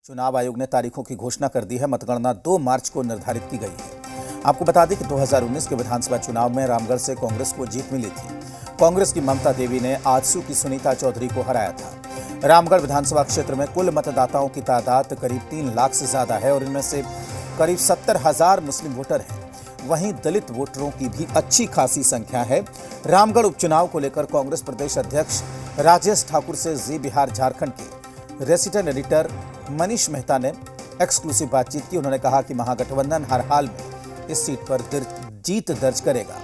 चुनाव आयोग ने तारीखों की घोषणा कर दी है। मतगणना 2 मार्च को निर्धारित की गई है। आपको बता दें कि 2019 के विधानसभा चुनाव में रामगढ़ से कांग्रेस को जीत मिली थी। कांग्रेस की ममता देवी ने आजसू की सुनीता चौधरी को हराया था। रामगढ़ विधानसभा क्षेत्र में कुल मतदाताओं की तादाद करीब 3 लाख से ज्यादा है और इनमें से करीब 70,000 मुस्लिम वोटर हैं। वहीं दलित वोटरों की भी अच्छी खासी संख्या है। रामगढ़ उपचुनाव को लेकर कांग्रेस प्रदेश अध्यक्ष राजेश ठाकुर से जी बिहार झारखंड के रेसिडेंट एडिटर मनीष मेहता ने एक्सक्लूसिव बातचीत की। उन्होंने कहा कि महागठबंधन हर हाल में इस सीट पर जीत दर्ज करेगा।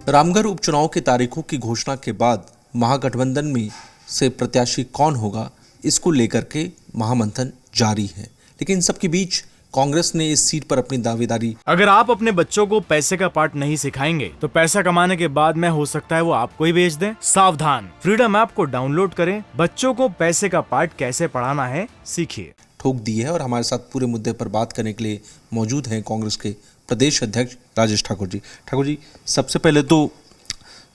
रामगढ़ उपचुनाव की तारीखों की घोषणा के बाद महागठबंधन में से प्रत्याशी कौन होगा, इसको लेकर के महामंथन जारी है। लेकिन इन सबके बीच कांग्रेस ने इस सीट पर अपनी दावेदारी। अगर आप अपने बच्चों को पैसे का पाठ नहीं सिखाएंगे तो पैसा कमाने के बाद में हो सकता है वो आपको ही बेच दें। सावधान, फ्रीडम ऐप को डाउनलोड करें, बच्चों को पैसे का पाठ कैसे पढ़ाना है सीखिए। ठोक दी है और हमारे साथ पूरे मुद्दे पर बात करने के लिए मौजूद हैं कांग्रेस के प्रदेश अध्यक्ष राजेश ठाकुर जी। ठाकुर जी, सबसे पहले तो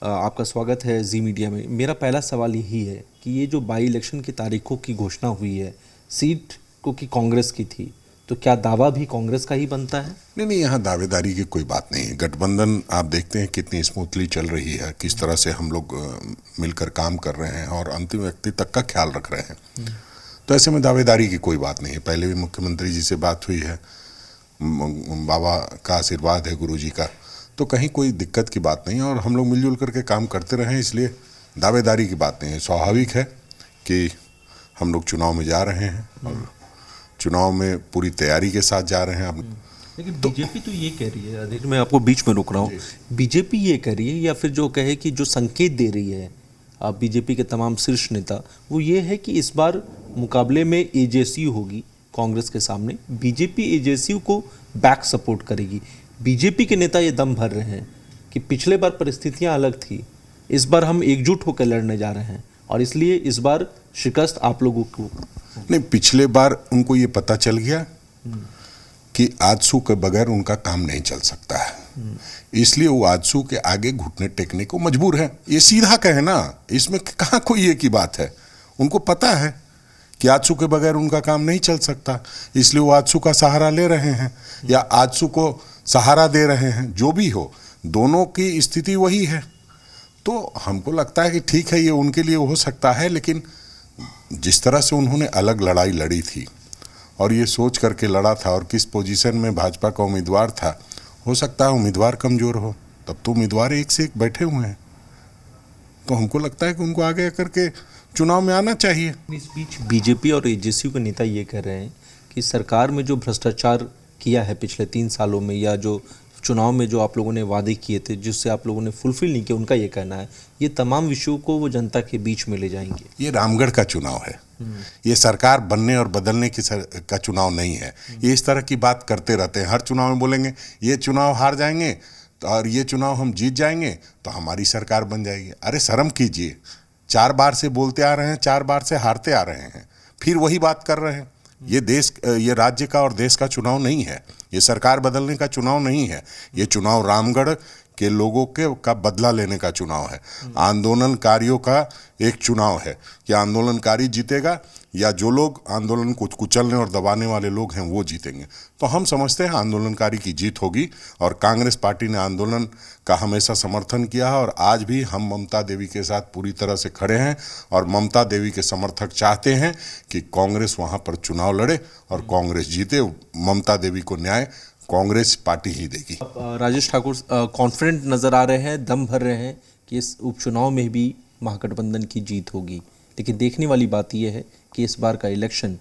आपका स्वागत है जी मीडिया में। मेरा पहला सवाल यही है कि ये जो बाई इलेक्शन की तारीखों की घोषणा हुई है, सीट को की कांग्रेस की थी, तो क्या दावा भी कांग्रेस का ही बनता है? नहीं, यहाँ दावेदारी की कोई बात नहीं है। गठबंधन आप देखते हैं कितनी स्मूथली चल रही है, किस तरह से हम लोग मिलकर काम कर रहे हैं और अंतिम व्यक्ति तक का ख्याल रख रहे हैं। तो ऐसे में दावेदारी की कोई बात नहीं है। पहले भी मुख्यमंत्री जी से बात हुई है, बाबा का आशीर्वाद है, गुरु जी का, तो कहीं कोई दिक्कत की बात नहीं है और हम लोग मिलजुल करके काम करते रहे, इसलिए दावेदारी की बात नहीं है। स्वाभाविक है कि हम लोग चुनाव में जा रहे हैं और चुनाव में पूरी तैयारी के साथ जा रहे हैं। लेकिन बीजेपी तो ये कह रही है, मैं आपको बीच में रोक रहा हूँ, बीजेपी ये कह रही है या फिर जो कहे कि जो संकेत दे रही है आप बीजेपी के तमाम शीर्ष नेता, वो ये है कि इस बार मुकाबले में एजेएसयू होगी कांग्रेस के सामने। बीजेपी एजेएसयू को बैक सपोर्ट करेगी। बीजेपी के नेता ये दम भर रहे हैं कि पिछले बार परिस्थितियां अलग थी, इस बार हम एकजुट होकर लड़ने जा रहे हैं और इसलिए इस बार शिकस्त आप लोगों को नहीं। पिछले बार उनको ये पता चल गया कि आजसू के बगैर उनका काम नहीं चल सकता है, इसलिए वो आजसू के आगे घुटने टेकने को मजबूर है। ये सीधा कहे ना, इसमें कहाँ कोई ये की बात है। उनको पता है कि आजसू के बगैर उनका काम नहीं चल सकता, इसलिए वो आजसू का सहारा ले रहे हैं या आजसू को सहारा दे रहे हैं। जो भी हो, दोनों की स्थिति वही है। तो हमको लगता है कि ठीक है, ये उनके लिए हो सकता है, लेकिन जिस तरह से उन्होंने अलग लड़ाई लड़ी थी और ये सोच करके लड़ा था और किस पोजीशन में भाजपा का उम्मीदवार था, हो सकता है उम्मीदवार कमज़ोर हो, तब तो उम्मीदवार एक से एक बैठे हुए हैं। तो हमको लगता है कि उनको आगे करके चुनाव में आना चाहिए। इस बीच बीजेपी और एजेएसयू के नेता ये कह रहे हैं कि सरकार में जो भ्रष्टाचार किया है पिछले 3 सालों में, या जो चुनाव में जो आप लोगों ने वादे किए थे जिससे आप लोगों ने फुलफिल नहीं किया, उनका ये कहना है ये तमाम विषयों को वो जनता के बीच में ले जाएंगे। ये रामगढ़ का चुनाव है, ये सरकार बनने और बदलने का चुनाव नहीं है। ये इस तरह की बात करते रहते हैं, हर चुनाव में बोलेंगे ये चुनाव हार जाएंगे तो और ये चुनाव हम जीत जाएंगे तो हमारी सरकार बन जाएगी। अरे शर्म कीजिए, 4 बार से बोलते आ रहे हैं, 4 बार से हारते आ रहे हैं, फिर वही बात कर रहे हैं। ये राज्य का और देश का चुनाव नहीं है, ये सरकार बदलने का चुनाव नहीं है। ये चुनाव रामगढ़ के लोगों का बदला लेने का चुनाव है, आंदोलनकारियों का एक चुनाव है कि आंदोलनकारी जीतेगा या जो लोग आंदोलन को कुचलने और दबाने वाले लोग हैं वो जीतेंगे। तो हम समझते हैं आंदोलनकारी की जीत होगी और कांग्रेस पार्टी ने आंदोलन का हमेशा समर्थन किया है और आज भी हम ममता देवी के साथ पूरी तरह से खड़े हैं और ममता देवी के समर्थक चाहते हैं कि कांग्रेस वहाँ पर चुनाव लड़े और कांग्रेस जीते। ममता देवी को न्याय कांग्रेस पार्टी ही देगी। राजेश ठाकुर कॉन्फिडेंट नजर आ रहे हैं, दम भर रहे हैं कि इस उपचुनाव में भी महागठबंधन की जीत होगी। लेकिन देखने वाली बात यह है कि इस बार का इलेक्शन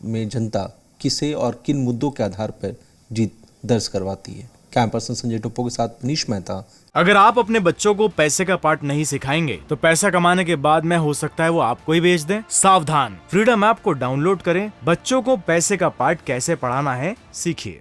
में जनता किसे और किन मुद्दों के आधार पर जीत दर्ज करवाती है। कैमरा पर्सन संजय टोप्पो के साथ मनीष मेहता। अगर आप अपने बच्चों को पैसे का पाठ नहीं सिखाएंगे तो पैसा कमाने के बाद में हो सकता है वो आपको ही बेच दें। सावधान, फ्रीडम ऐप को डाउनलोड करें, बच्चों को पैसे का पाठ कैसे पढ़ाना है सीखिए।